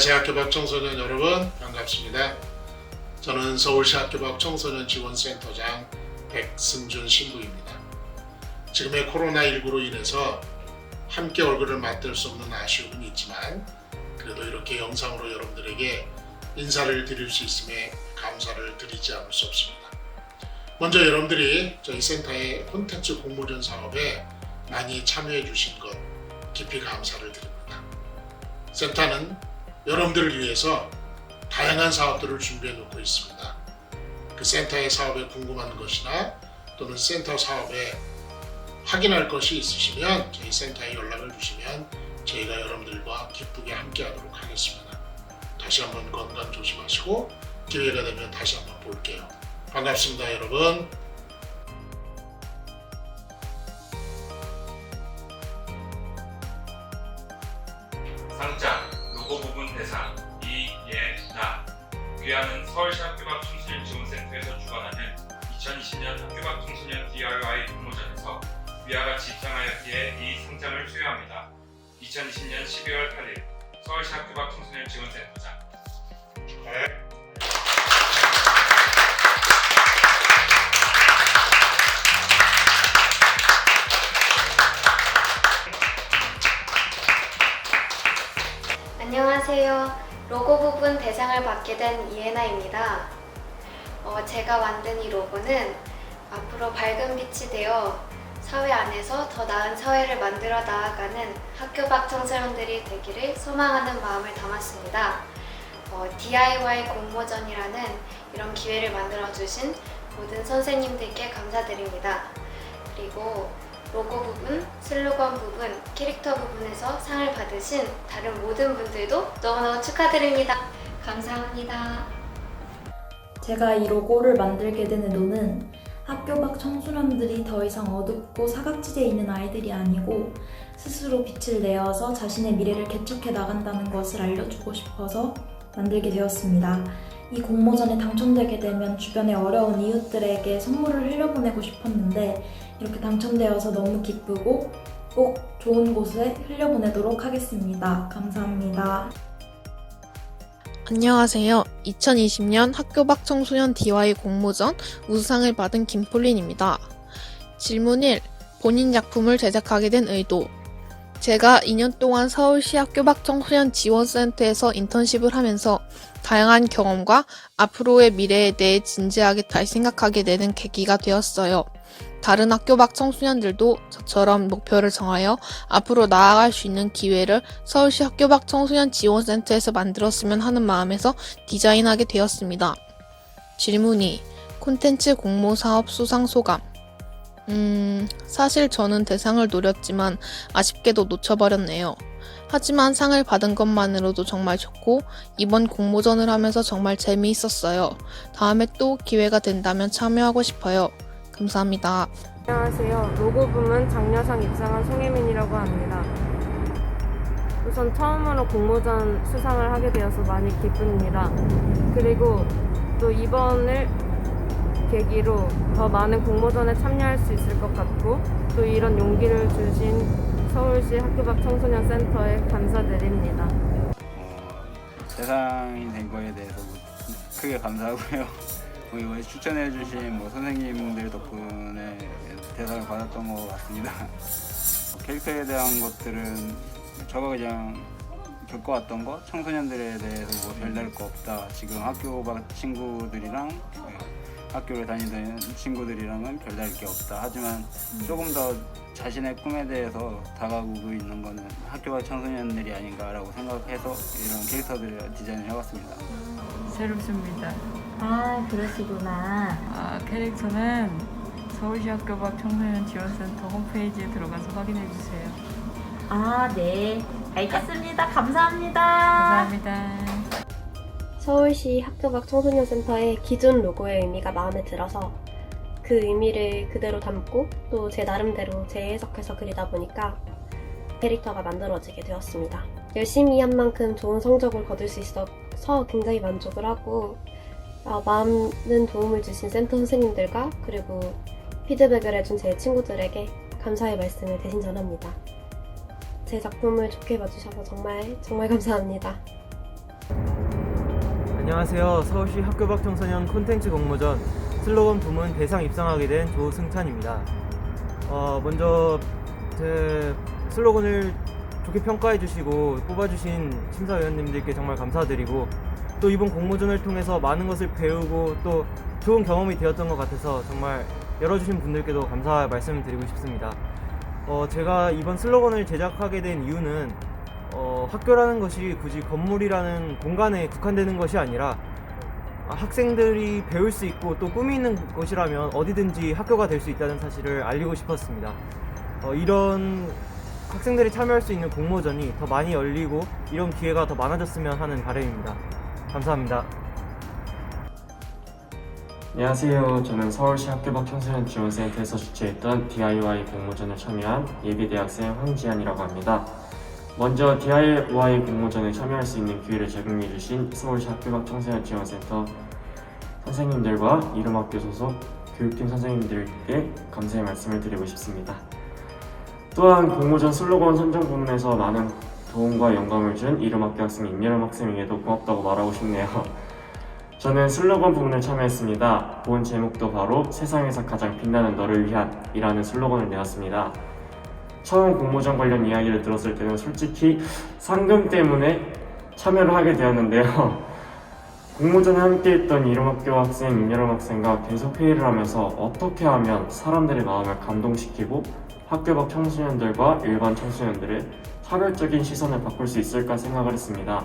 안녕하세요. 학교 밖 청소년 여러분, 반갑습니다. 저는 서울시 학교 밖 청소년 지원센터장 백승준 신부입니다. 지금의 코로나19로 인해서 함께 얼굴을 맞댈 수 없는 아쉬움은 있지만 그래도 이렇게 영상으로 여러분들에게 인사를 드릴 수 있음에 감사를 드리지 않을 수 없습니다. 먼저 여러분들이 저희 센터의 콘텐츠 공모전 사업에 많이 참여해 주신 것 깊이 감사를 드립니다. 센터는 여러분들을 위해서 다양한 사업들을 준비해 놓고 있습니다. 그 센터의 사업에 궁금한 것이나 또는 센터 사업에 확인할 것이 있으시면 저희 센터에 연락을 주시면 저희가 여러분들과 기쁘게 함께 하도록 하겠습니다. 다시 한번 건강 조심하시고 기회가 되면 다시 한번 볼게요. 반갑습니다, 여러분. 상장, 로고 부분 대상, 이예나 귀하는 서울시 학교 밖 청소년 지원센터에서 주관하는 2020년 학교 밖 청소년 DIY 공모전에서 위와 같이 입상하였기에 이 상장을 수여합니다. 2020년 12월 8일 서울시 학교 밖 청소년 지원센터장. 안녕하세요. 로고 부분 대상을 받게 된 이예나입니다. 제가 만든 이 로고는 앞으로 밝은 빛이 되어 사회 안에서 더 나은 사회를 만들어 나아가는 학교 밖 청소년들이 되기를 소망하는 마음을 담았습니다. DIY 공모전이라는 이런 기회를 만들어주신 모든 선생님들께 감사드립니다. 그리고 로고 부분, 슬로건 부분, 캐릭터 부분에서 상을 받으신 다른 모든 분들도 너무너무 축하드립니다. 감사합니다. 제가 이 로고를 만들게 된 의도는 학교 밖 청소년들이 더 이상 어둡고 사각지대에 있는 아이들이 아니고 스스로 빛을 내어서 자신의 미래를 개척해 나간다는 것을 알려주고 싶어서 만들게 되었습니다. 이 공모전에 당첨되게 되면 주변의 어려운 이웃들에게 선물을 흘려보내고 싶었는데 이렇게 당첨되어서 너무 기쁘고 꼭 좋은 곳에 흘려보내도록 하겠습니다. 감사합니다. 안녕하세요. 2020년 학교 밖 청소년 DIY 공모전 우수상을 받은 김폴린입니다. 질문 1. 본인 작품을 제작하게 된 의도. 제가 2년 동안 서울시 학교 밖 청소년 지원센터에서 인턴십을 하면서 다양한 경험과 앞으로의 미래에 대해 진지하게 다시 생각하게 되는 계기가 되었어요. 다른 학교 밖 청소년들도 저처럼 목표를 정하여 앞으로 나아갈 수 있는 기회를 서울시 학교 밖 청소년 지원센터에서 만들었으면 하는 마음에서 디자인하게 되었습니다. 질문 2. 콘텐츠 공모 사업 수상 소감. 사실 저는 대상을 노렸지만 아쉽게도 놓쳐버렸네요. 하지만 상을 받은 것만으로도 정말 좋고 이번 공모전을 하면서 정말 재미있었어요. 다음에 또 기회가 된다면 참여하고 싶어요. 감사합니다. 안녕하세요. 로고 부문 장려상 입상한 송혜민이라고 합니다. 우선 처음으로 공모전 수상을 하게 되어서 많이 기쁩니다. 그리고 또 이번을 계기로 더 많은 공모전에 참여할 수 있을 것 같고 또 이런 용기를 주신 서울시 학교 밖 청소년 센터에 감사드립니다. 대상이 된 거에 대해서 크게 감사하고요. 이번에 추천해주신 선생님들 덕분에 대상을 받았던 것 같습니다. 캐릭터에 대한 것들은 저가 그냥 겪어왔던 것, 청소년들에 대해서 별다를 거 없다. 지금 학교 밖 친구들이랑 학교를 다니는 친구들이랑은 별다를 게 없다. 하지만 조금 더 자신의 꿈에 대해서 다가오고 있는 거는 학교 밖 청소년들이 아닌가라고 생각해서 이런 캐릭터들을 디자인을 해봤습니다. 새롭습니다. 아, 그러시구나. 캐릭터는 서울시 학교 밖 청소년 지원센터 홈페이지에 들어가서 확인해 주세요. 아, 네. 알겠습니다. 감사합니다. 감사합니다. 서울시 학교 밖 청소년 센터의 기존 로고의 의미가 마음에 들어서 그 의미를 그대로 담고 또 제 나름대로 재해석해서 그리다 보니까 캐릭터가 만들어지게 되었습니다. 열심히 한 만큼 좋은 성적을 거둘 수 있어서 굉장히 만족을 하고 많은 도움을 주신 센터 선생님들과 그리고 피드백을 해준 제 친구들에게 감사의 말씀을 대신 전합니다. 제 작품을 좋게 봐주셔서 정말 감사합니다. 안녕하세요. 서울시 학교 밖 청소년 콘텐츠 공모전 슬로건 부문 대상 입상하게 된 조승찬입니다. 먼저 제 슬로건을 좋게 평가해 주시고 뽑아주신 심사위원님들께 정말 감사드리고, 또 이번 공모전을 통해서 많은 것을 배우고 또 좋은 경험이 되었던 것 같아서 정말 열어주신 분들께도 감사 말씀을 드리고 싶습니다. 제가 이번 슬로건을 제작하게 된 이유는 학교라는 것이 굳이 건물이라는 공간에 국한되는 것이 아니라 학생들이 배울 수 있고 또 꿈이 있는 곳이라면 어디든지 학교가 될 수 있다는 사실을 알리고 싶었습니다. 이런 학생들이 참여할 수 있는 공모전이 더 많이 열리고 이런 기회가 더 많아졌으면 하는 바람입니다. 감사합니다. 안녕하세요. 저는 서울시 학교 밖 청소년 지원센터에서 주최했던 DIY 공모전에 참여한 예비대학생 황지한이라고 합니다. 먼저 DIY 공모전에 참여할 수 있는 기회를 제공해주신 서울시 학교 밖 청소년 지원센터 선생님들과 이름학교 소속 교육팀 선생님들께 감사의 말씀을 드리고 싶습니다. 또한 공모전 슬로건 선정 부문에서 많은 도움과 영감을 준 이름학교 학생 임여름 학생에게도 고맙다고 말하고 싶네요. 저는 슬로건 부문에 참여했습니다. 본 제목도 바로 세상에서 가장 빛나는 너를 위한 이라는 슬로건을 내었습니다. 처음 공모전 관련 이야기를 들었을 때는 솔직히 상금 때문에 참여를 하게 되었는데요. 공모전에 함께했던 이름학교 학생, 임여름 학생과 계속 회의를 하면서 어떻게 하면 사람들의 마음을 감동시키고 학교 밖 청소년들과 일반 청소년들의 차별적인 시선을 바꿀 수 있을까 생각을 했습니다.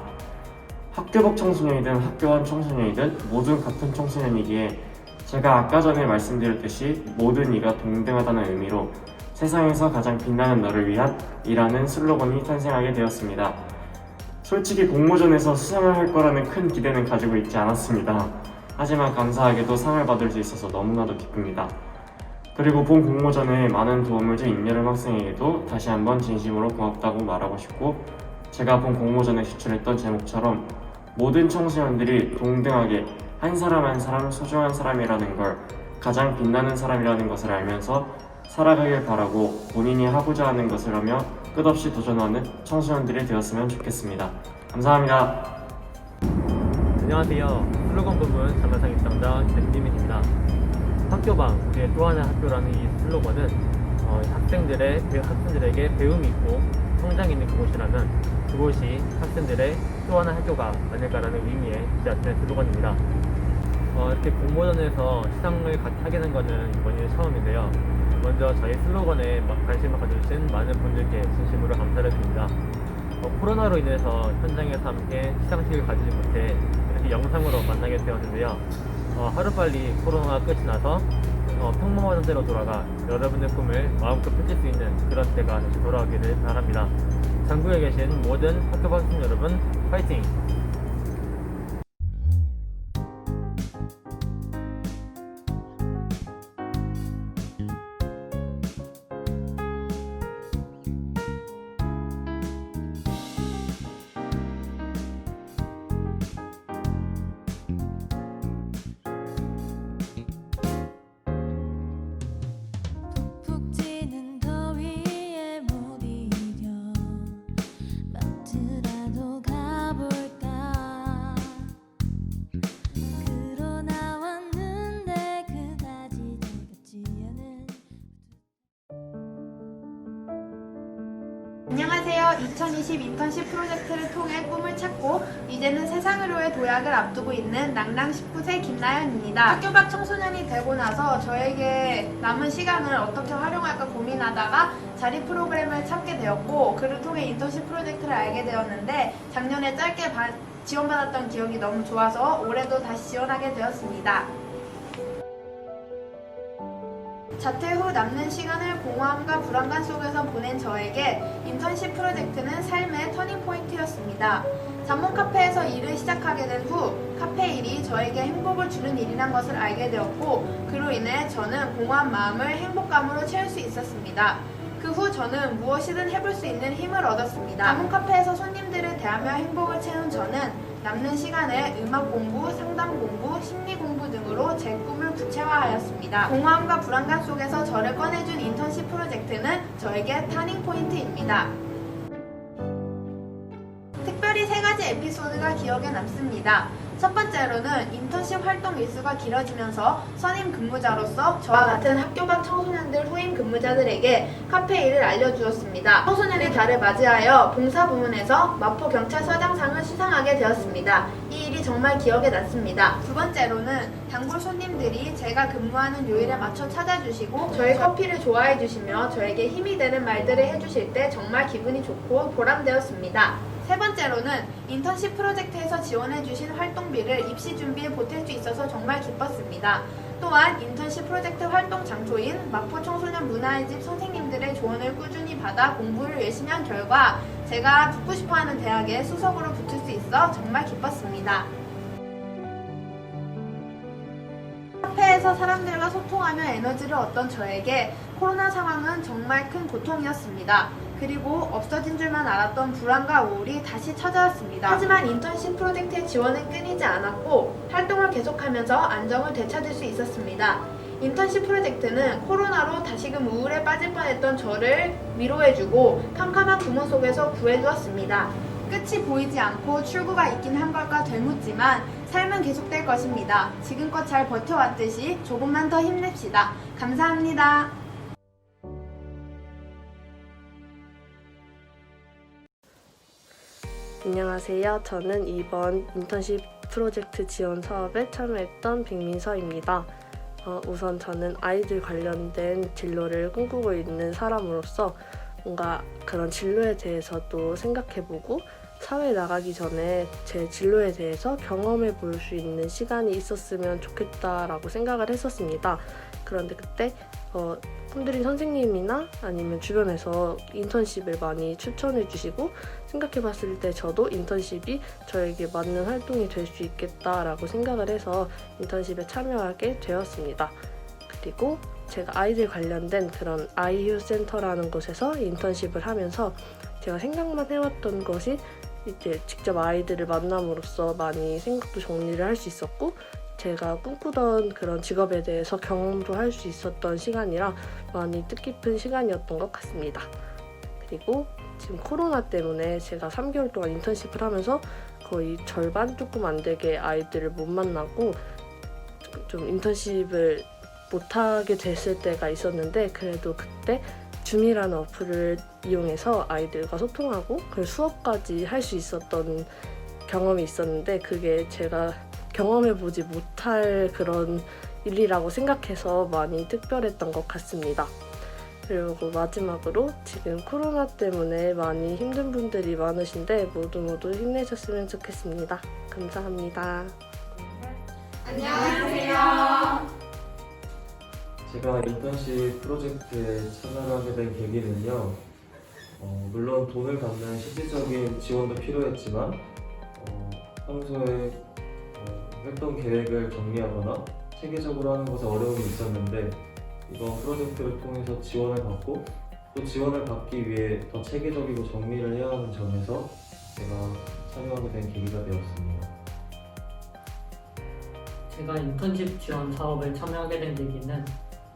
학교 밖 청소년이든 학교 안 청소년이든 모든 같은 청소년이기에 제가 아까 전에 말씀드렸듯이 모든 이가 동등하다는 의미로 세상에서 가장 빛나는 너를 위한 이라는 슬로건이 탄생하게 되었습니다. 솔직히 공모전에서 수상을 할 거라는 큰 기대는 가지고 있지 않았습니다. 하지만 감사하게도 상을 받을 수 있어서 너무나도 기쁩니다. 그리고 본 공모전에 많은 도움을 준 임여름 학생에게도 다시 한번 진심으로 고맙다고 말하고 싶고, 제가 본 공모전에 제출했던 제목처럼 모든 청소년들이 동등하게 한 사람 한 사람 소중한 사람이라는 걸, 가장 빛나는 사람이라는 것을 알면서 살아가길 바라고 본인이 하고자 하는 것을 하며 끝없이 도전하는 청소년들이 되었으면 좋겠습니다. 감사합니다. 안녕하세요. 슬로건 부문 장려상 입상자 백지민입니다. 학교방, 우리의 또 하나의 학교라는 이 슬로건은 학생들에게 배움이 있고 성장이 있는 그곳이라면 그곳이 학생들의 또 하나의 학교가 아닐까라는 의미의 지자체의 슬로건입니다. 이렇게 공모전에서 시상을 하게 된 것은 이번이 처음인데요. 먼저 저희 슬로건에 관심을 가져주신 많은 분들께 진심으로 감사를 드립니다. 코로나로 인해서 현장에서 함께 시상식을 가지지 못해 이렇게 영상으로 만나게 되었는데요. 하루빨리 코로나가 끝이 나서 평범한 때로 돌아가 여러분의 꿈을 마음껏 펼칠 수 있는 그런 때가 다시 돌아오기를 바랍니다. 전국에 계신 모든 학교 학생 여러분, 파이팅! 안녕하세요. 2020 인턴십 프로젝트를 통해 꿈을 찾고 이제는 세상으로의 도약을 앞두고 있는 낭랑 19세 김나연입니다. 학교 밖 청소년이 되고 나서 저에게 남은 시간을 어떻게 활용할까 고민하다가 자립 프로그램을 찾게 되었고, 그를 통해 인턴십 프로젝트를 알게 되었는데 작년에 짧게 지원받았던 기억이 너무 좋아서 올해도 다시 지원하게 되었습니다. 자퇴 후 남는 시간을 공허함과 불안감 속에서 보낸 저에게 인턴십 프로젝트는 삶의 터닝포인트였습니다. 잠몽 카페에서 일을 시작하게 된 후 카페 일이 저에게 행복을 주는 일이란 것을 알게 되었고, 그로 인해 저는 공허한 마음을 행복감으로 채울 수 있었습니다. 그 후 저는 무엇이든 해볼 수 있는 힘을 얻었습니다. 잠몽 카페에서 손님들을 대하며 행복을 채운 저는 남는 시간에 음악 공부, 상담 공부, 심리 공부 등으로 제 꿈을 구체화하였습니다. 공허함과 불안감 속에서 저를 꺼내준 인턴십 프로젝트는 저에게 터닝 포인트입니다. 특별히 3가지 에피소드가 기억에 남습니다. 첫 번째로는 인턴십 활동 일수가 길어지면서 선임 근무자로서 저와 같은 학교 밖 청소년들 후임 근무자들에게 카페 일을 알려주었습니다. 청소년의 달을 맞이하여 봉사 부문에서 마포경찰서장상을 수상하게 되었습니다. 이 일이 정말 기억에 남습니다. 두 번째로는 단골 손님들이 제가 근무하는 요일에 맞춰 찾아주시고 저의 커피를 좋아해 주시며 저에게 힘이 되는 말들을 해주실 때 정말 기분이 좋고 보람되었습니다. 세 번째로는 인턴십 프로젝트에서 지원해주신 활동비를 입시 준비에 보탤 수 있어서 정말 기뻤습니다. 또한 인턴십 프로젝트 활동 장소인 마포 청소년 문화의 집 선생님들의 조언을 꾸준히 받아 공부를 열심히 한 결과 제가 붙고 싶어하는 대학에 수석으로 붙을 수 있어 정말 기뻤습니다. 카페에서 사람들과 소통하며 에너지를 얻던 저에게 코로나 상황은 정말 큰 고통이었습니다. 그리고 없어진 줄만 알았던 불안과 우울이 다시 찾아왔습니다. 하지만 인턴십 프로젝트의 지원은 끊이지 않았고 활동을 계속하면서 안정을 되찾을 수 있었습니다. 인턴십 프로젝트는 코로나로 다시금 우울에 빠질 뻔했던 저를 위로해주고 캄캄한 구멍 속에서 구해주었습니다. 끝이 보이지 않고 출구가 있긴 한 걸까 되묻지만 삶은 계속될 것입니다. 지금껏 잘 버텨왔듯이 조금만 더 힘냅시다. 감사합니다. 안녕하세요. 저는 이번 인턴십 프로젝트 지원 사업에 참여했던 백민서입니다. 우선 저는 아이들 관련된 진로를 꿈꾸고 있는 사람으로서 뭔가 그런 진로에 대해서도 생각해보고 사회에 나가기 전에 제 진로에 대해서 경험해 볼 수 있는 시간이 있었으면 좋겠다라고 생각을 했었습니다. 그런데 그때 꿈드린 선생님이나 아니면 주변에서 인턴십을 많이 추천해 주시고 생각해 봤을 때 저도 인턴십이 저에게 맞는 활동이 될 수 있겠다라고 생각을 해서 인턴십에 참여하게 되었습니다. 그리고 제가 아이들 관련된 그런 아이휴 센터라는 곳에서 인턴십을 하면서 제가 생각만 해왔던 것이 이제 직접 아이들을 만남으로써 많이 생각도 정리를 할 수 있었고 제가 꿈꾸던 그런 직업에 대해서 경험도 할 수 있었던 시간이라 많이 뜻깊은 시간이었던 것 같습니다. 그리고 지금 코로나 때문에 제가 3개월 동안 인턴십을 하면서 거의 절반 조금 안 되게 아이들을 못 만나고 좀 인턴십을 못하게 됐을 때가 있었는데 그래도 그때 줌이라는 어플을 이용해서 아이들과 소통하고 그 수업까지 할 수 있었던 경험이 있었는데 그게 제가 경험해보지 못할 그런 일이라고 생각해서 많이 특별했던 것 같습니다. 그리고 마지막으로 지금 코로나 때문에 많이 힘든 분들이 많으신데 모두 힘내셨으면 좋겠습니다. 감사합니다. 안녕하세요. 제가 인턴십 프로젝트에 참여를 하게 된 계기는요. 물론 돈을 받는 실질적인 지원도 필요했지만 평소에 활동 계획을 정리하거나 체계적으로 하는 것에 어려움이 있었는데 이번 프로젝트를 통해서 지원을 받고 또 지원을 받기 위해 더 체계적이고 정리를 해야 하는 점에서 제가 참여하게 된 계기가 되었습니다. 제가 인턴십 지원 사업에 참여하게 된 계기는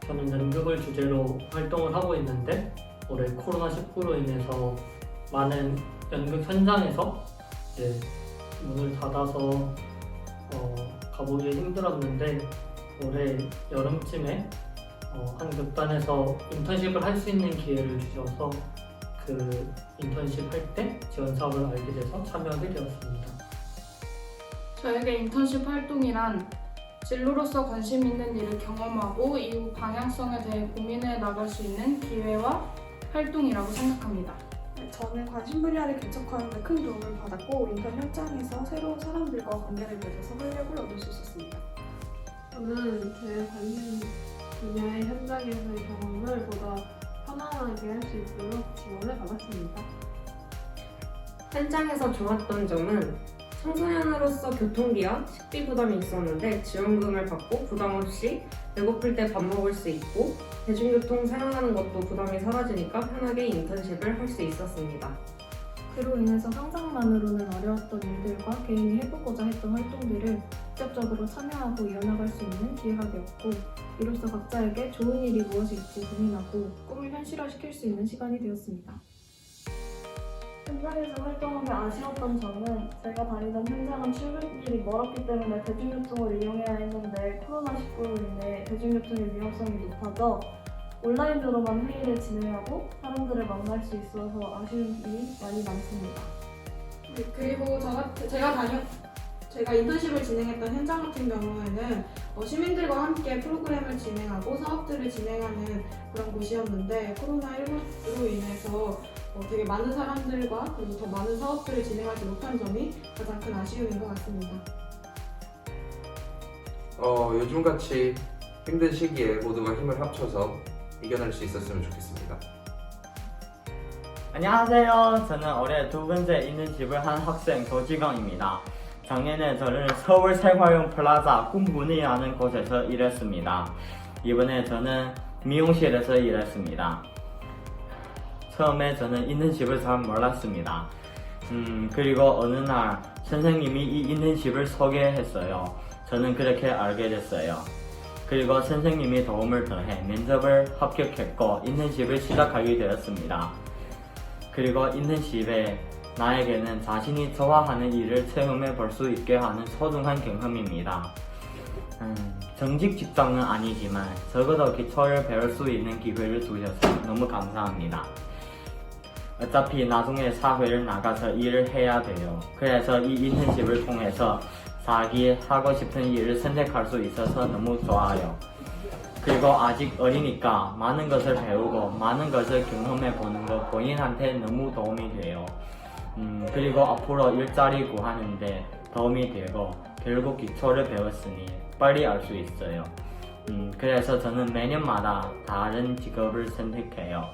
저는 연극을 주제로 활동을 하고 있는데 올해 코로나19로 인해서 많은 연극 현장에서 이제 문을 닫아서 가보기 힘들었는데 올해 여름쯤에 한 극단에서 인턴십을 할 수 있는 기회를 주셔서 그 인턴십 할 때 지원 사업을 알게 돼서 참여하게 되었습니다. 저에게 인턴십 활동이란 진로로서 관심 있는 일을 경험하고 이후 방향성에 대해 고민해 나갈 수 있는 기회와 활동이라고 생각합니다. 저는 관심 분야를 개척하는 데 큰 도움을 받았고 인턴 현장에서 새로운 사람들과 관계를 맺어서 활력을 얻을 수 있었습니다. 저는 제 관심 분야의 현장에서의 경험을 보다 편안하게 할 수 있도록 지원을 받았습니다. 현장에서 좋았던 점은 청소년으로서 교통비와 식비 부담이 있었는데 지원금을 받고 부담 없이 배고플 때 밥 먹을 수 있고 대중교통 사용하는 것도 부담이 사라지니까 편하게 인턴십을 할 수 있었습니다. 그로 인해서 상상만으로는 어려웠던 일들과 개인이 해보고자 했던 활동들을 직접적으로 참여하고 이어나갈 수 있는 기회가 되었고 이로써 각자에게 좋은 일이 무엇일지 고민하고 꿈을 현실화시킬 수 있는 시간이 되었습니다. 현장에서 활동하며 아쉬웠던 점은 제가 다니던 현장은 출근길이 멀었기 때문에 대중교통을 이용해야 했는데 코로나19로 인해 대중교통의 위험성이 높아져 온라인으로만 회의를 진행하고 사람들을 만날 수 있어서 아쉬움이 많이 많습니다. 네, 그리고 제가 인턴십을 진행했던 현장 같은 경우에는 시민들과 함께 프로그램을 진행하고 사업들을 진행하는 그런 곳이었는데 코로나19로 인해서 되게 많은 사람들과 그리고 더 많은 사업들을 진행하지 못한 점이 가장 큰 아쉬움인 것 같습니다. 요즘같이 힘든 시기에 모두가 힘을 합쳐서 이겨낼 수 있었으면 좋겠습니다. 안녕하세요. 저는 올해 두 번째 인턴십을 한 학생 조지광입니다. 작년에 저는 서울 생활용 플라자 꿈군이라는 곳에서 일했습니다. 이번에 저는 미용실에서 일했습니다. 처음에 저는 인턴십을 잘 몰랐습니다. 그리고 어느 날 선생님이 이 인턴십을 소개했어요. 저는 그렇게 알게 됐어요. 그리고 선생님이 도움을 더해 면접을 합격했고 인턴십을 시작하게 되었습니다. 그리고 인턴십에 나에게는 자신이 좋아하는 일을 체험해 볼 수 있게 하는 소중한 경험입니다. 정직 직장은 아니지만 적어도 기초를 배울 수 있는 기회를 주셔서 너무 감사합니다. 어차피 나중에 사회를 나가서 일을 해야 돼요. 그래서 이 인턴십을 통해서 자기 하고 싶은 일을 선택할 수 있어서 너무 좋아요. 그리고 아직 어리니까 많은 것을 배우고 많은 것을 경험해 보는 것 본인한테 너무 도움이 돼요. 그리고 앞으로 일자리 구하는데 도움이 되고 결국 기초를 배웠으니 빨리 알 수 있어요. 그래서 저는 매년마다 다른 직업을 선택해요.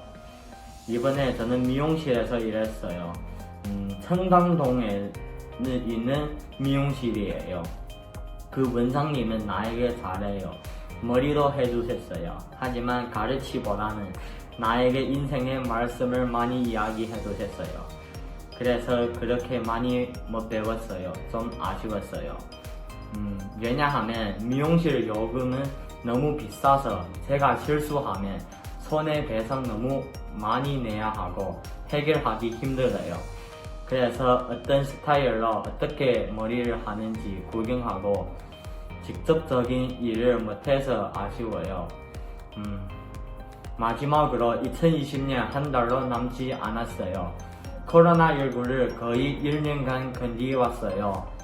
이번에 저는 미용실에서 일했어요. 청담동에 있는 미용실이에요. 그 원장님은 나에게 잘해요. 머리도 해주셨어요. 하지만 가르치보다는 나에게 인생의 말씀을 많이 이야기해 주셨어요. 그래서 그렇게 많이 못 배웠어요. 좀 아쉬웠어요. 왜냐하면 미용실 요금은 너무 비싸서 제가 실수하면 손해배상 너무 많이 내야 하고 해결하기 힘들어요. 그래서 어떤 스타일로 어떻게 머리를 하는지 구경하고 직접적인 일을 못해서 아쉬워요. 마지막으로 2020년 한 달도 남지 않았어요. 코로나19를 거의 1년간 견디왔어요.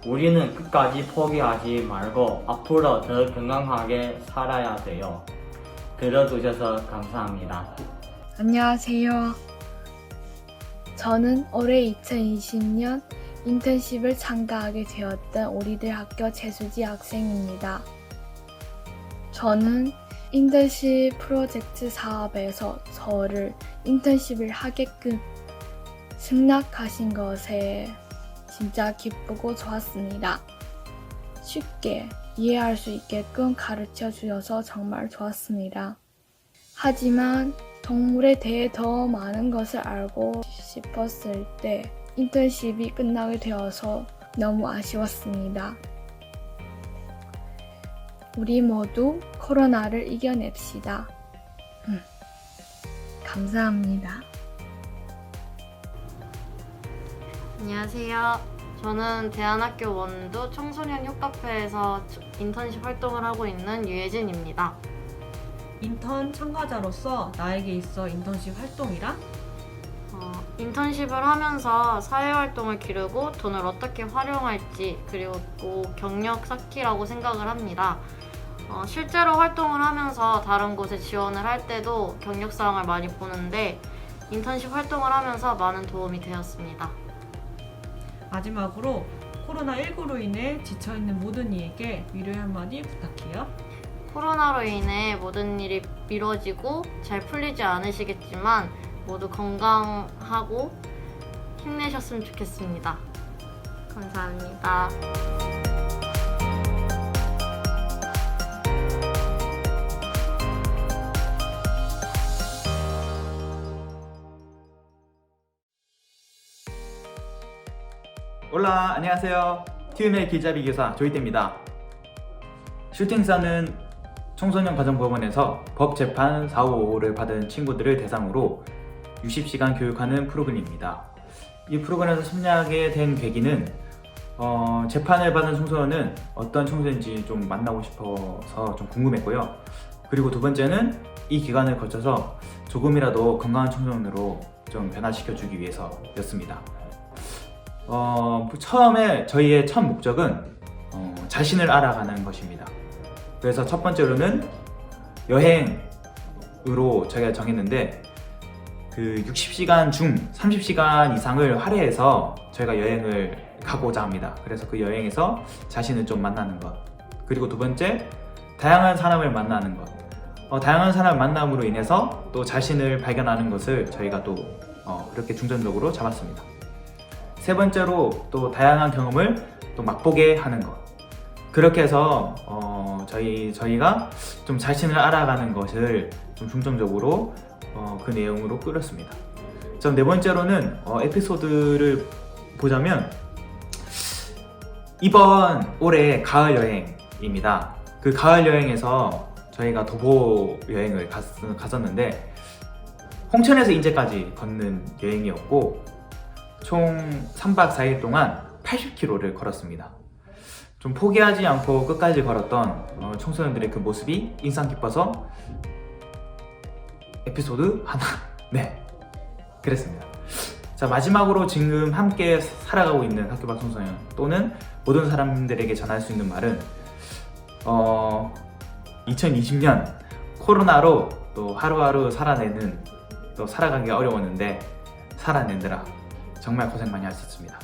우리는 끝까지 포기하지 말고 앞으로 더 건강하게 살아야 돼요. 들어주셔서 감사합니다. 안녕하세요. 저는 올해 2020년 인턴십을 참가하게 되었던 우리들 학교 최수지 학생입니다. 저는 인턴십 프로젝트 사업에서 저를 인턴십을 하게끔 승낙하신 것에 진짜 기쁘고 좋았습니다. 쉽게 이해할 수 있게끔 가르쳐 주셔서 정말 좋았습니다. 하지만 동물에 대해 더 많은 것을 알고 싶었을 때 인턴십이 끝나게 되어서 너무 아쉬웠습니다. 우리 모두 코로나를 이겨냅시다. 감사합니다. 안녕하세요. 저는 대안학교 원두 청소년 협카페에서 인턴십 활동을 하고 있는 유혜진입니다. 인턴 참가자로서 나에게 있어 인턴십 활동이란? 인턴십을 하면서 사회활동을 기르고 돈을 어떻게 활용할지 그리고 또 경력 쌓기라고 생각을 합니다. 실제로 활동을 하면서 다른 곳에 지원을 할 때도 경력사항을 많이 보는데 인턴십 활동을 하면서 많은 도움이 되었습니다. 마지막으로 코로나19로 인해 지쳐있는 모든 이에게 위로의 한마디 부탁해요. 코로나로 인해 모든 일이 미뤄지고 잘 풀리지 않으시겠지만 모두 건강하고 힘내셨으면 좋겠습니다. 감사합니다. 올라, 안녕하세요. TVM의 기자비교사 조이태입니다. 슈팅사는 청소년 가정법원에서 법재판 455를 받은 친구들을 대상으로 60시간 교육하는 프로그램입니다. 이 프로그램에서 참여하게 된 계기는 재판을 받은 청소년은 어떤 청소년인지 좀 만나고 싶어서 좀 궁금했고요. 그리고 두 번째는 이 기간을 거쳐서 조금이라도 건강한 청소년으로 좀 변화시켜주기 위해서였습니다. 처음에 저희의 첫 목적은 자신을 알아가는 것입니다. 그래서 첫 번째로는 여행으로 저희가 정했는데 그 60시간 중 30시간 이상을 할애해서 저희가 여행을 가고자 합니다. 그래서 그 여행에서 자신을 좀 만나는 것. 그리고 두 번째, 다양한 사람을 만나는 것. 다양한 사람을 만남으로 인해서 또 자신을 발견하는 것을 저희가 또 그렇게 중점적으로 잡았습니다. 세 번째로 또 다양한 경험을 또 맛보게 하는 것. 그렇게 해서 저희가 좀 자신을 알아가는 것을 좀 중점적으로 그 내용으로 꾸렸습니다. 네 번째로는 에피소드를 보자면 이번 올해 가을 여행입니다. 그 가을 여행에서 저희가 도보 여행을 갔었는데 홍천에서 인제까지 걷는 여행이었고 총 3박 4일 동안 80km를 걸었습니다. 좀 포기하지 않고 끝까지 걸었던 청소년들의 그 모습이 인상 깊어서 에피소드 하나 그랬습니다. 자, 마지막으로 지금 함께 살아가고 있는 학교 밖 청소년 또는 모든 사람들에게 전할 수 있는 말은 2020년 코로나로 또 하루하루 살아가기 어려웠는데 살아내느라 정말 고생 많이 하셨습니다.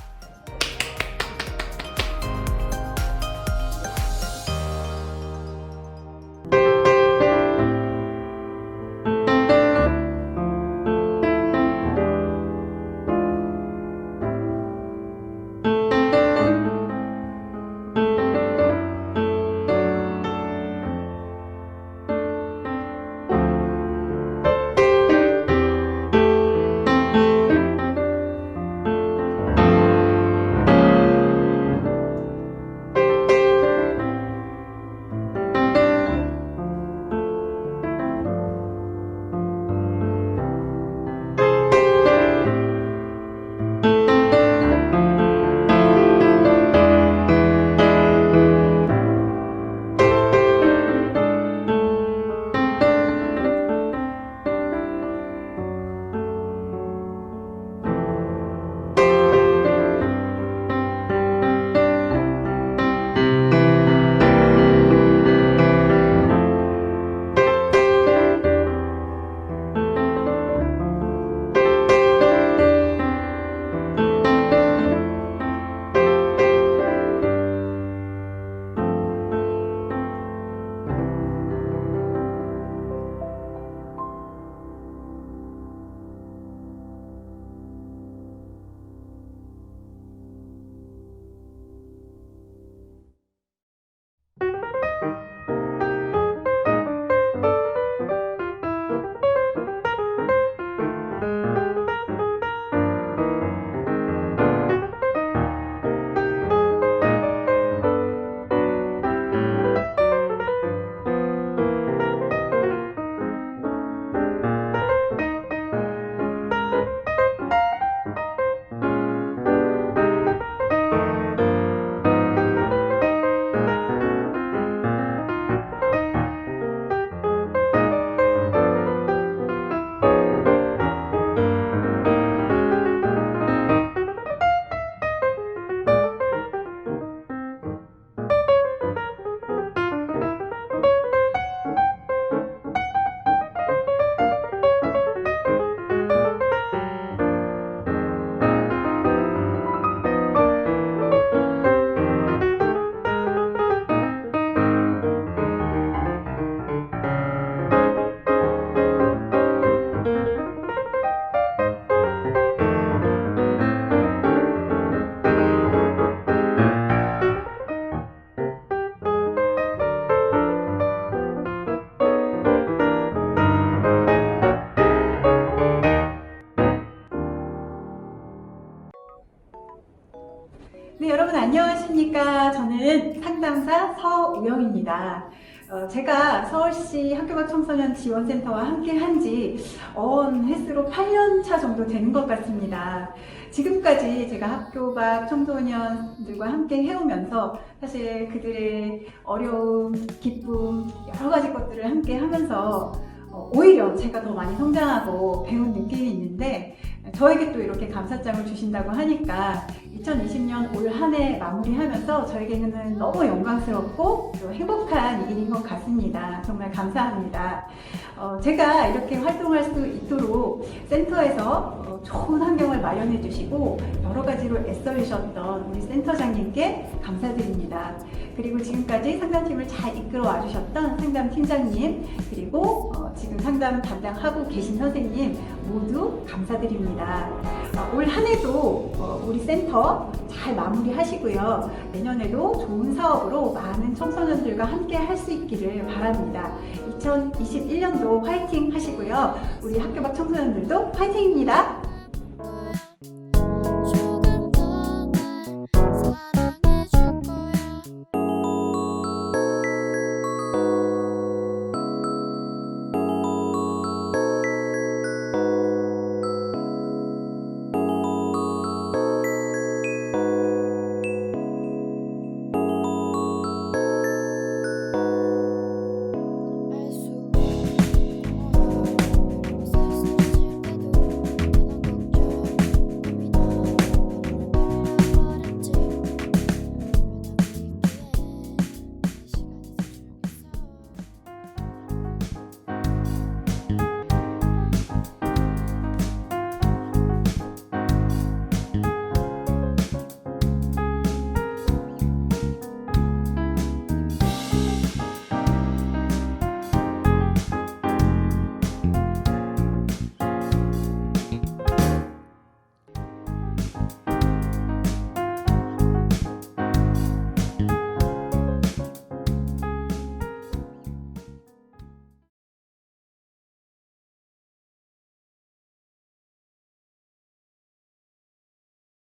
네, 여러분 안녕하십니까. 저는 상담사 서우영입니다. 제가 서울시 학교밖 청소년 지원센터와 함께 한지 횟수로 8년 차 정도 되는 것 같습니다. 지금까지 제가 학교 밖 청소년들과 함께 해오면서 사실 그들의 어려움, 기쁨, 여러 가지 것들을 함께 하면서 오히려 제가 더 많이 성장하고 배운 느낌이 있는데 저에게 또 이렇게 감사장을 주신다고 하니까 2020년 올 한 해 마무리하면서 저에게는 너무 영광스럽고 또 행복한 일인 것 같습니다. 정말 감사합니다. 제가 이렇게 활동할 수 있도록 센터에서 좋은 환경을 마련해 주시고 여러 가지로 애써주셨던 우리 센터장님께 감사드립니다. 그리고 지금까지 상담팀을 잘 이끌어 와주셨던 상담팀장님 그리고 지금 상담 담당하고 계신 선생님 모두 감사드립니다. 올 한 해도 우리 센터 잘 마무리하시고요. 내년에도 좋은 사업으로 많은 청소년들과 함께 할 수 있기를 바랍니다. 2021년도 화이팅 하시고요. 우리 학교 밖 청소년들도 화이팅입니다.